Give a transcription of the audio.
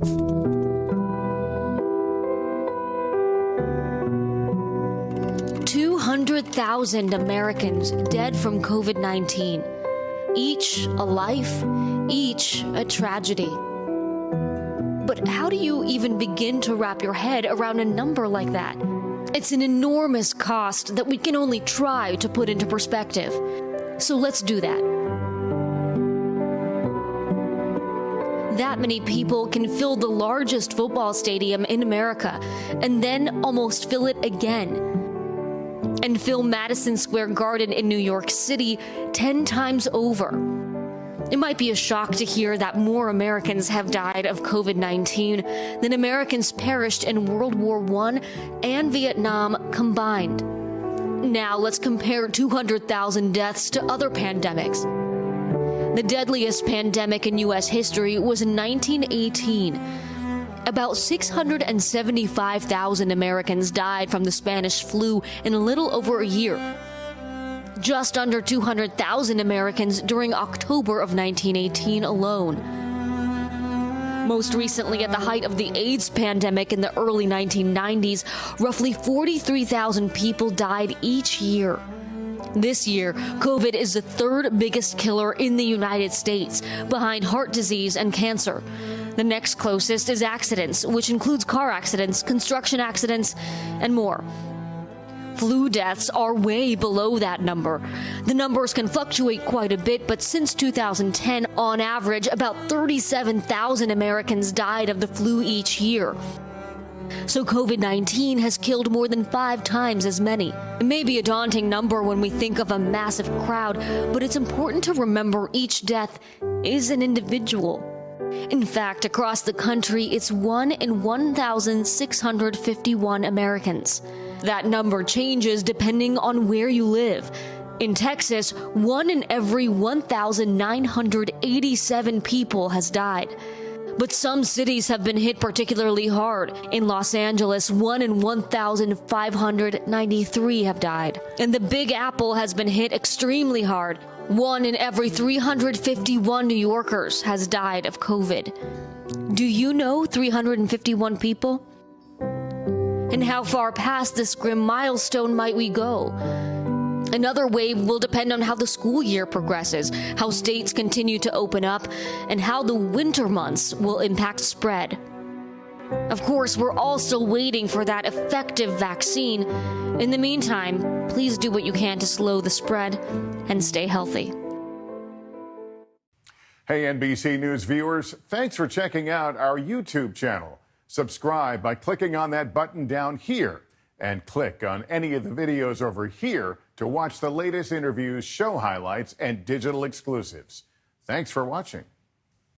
$200,000 Americans dead from COVID-19. Each a life, each a tragedy. But how do you even begin to wrap your head around a number like that? It's an enormous cost that we can only try to put into perspective. So let's do that. That many people can fill the largest football stadium in America and then almost fill it again. And fill Madison Square Garden in New York City 10 times over. It might be a shock to hear that more Americans have died of COVID-19 than Americans perished in World War I and Vietnam combined. Now let's compare 200,000 deaths to other pandemics. The deadliest pandemic in U.S. history was in 1918. About 675,000 Americans died from the Spanish flu in a little over a year. Just under 200,000 Americans during October of 1918 alone. Most recently, at the height of the AIDS pandemic in the early 1990s, roughly 43,000 people died each year. This year, COVID is the third biggest killer in the United States, behind heart disease and cancer. The next closest is accidents, which includes car accidents, construction accidents, and more. Flu deaths are way below that number. The numbers can fluctuate quite a bit, but since 2010, on average, about 37,000 Americans died of the flu each year. So COVID-19 has killed more than 5 times as many. It may be a daunting number when we think of a massive crowd, but it's important to remember each death is an individual. In fact, across the country, it's 1 in 1,651 Americans. That number changes depending on where you live. In Texas, 1 in every 1,987 people has died. But some cities have been hit particularly hard. In Los Angeles, 1 in 1,593 have died. And the Big Apple has been hit extremely hard. 1 in every 351 New Yorkers has died of COVID. Do you know 351 people? And how far past this grim milestone might we go? Another wave will depend on how the school year progresses, how states continue to open up, and how the winter months will impact spread. Of course, we're all still waiting for that effective vaccine. In the meantime, please do what you can to slow the spread and stay healthy. Hey, NBC News viewers, thanks for checking out our YouTube channel. Subscribe by clicking on that button down here and click on any of the videos over here to watch the latest interviews, show highlights, and digital exclusives. Thanks for watching.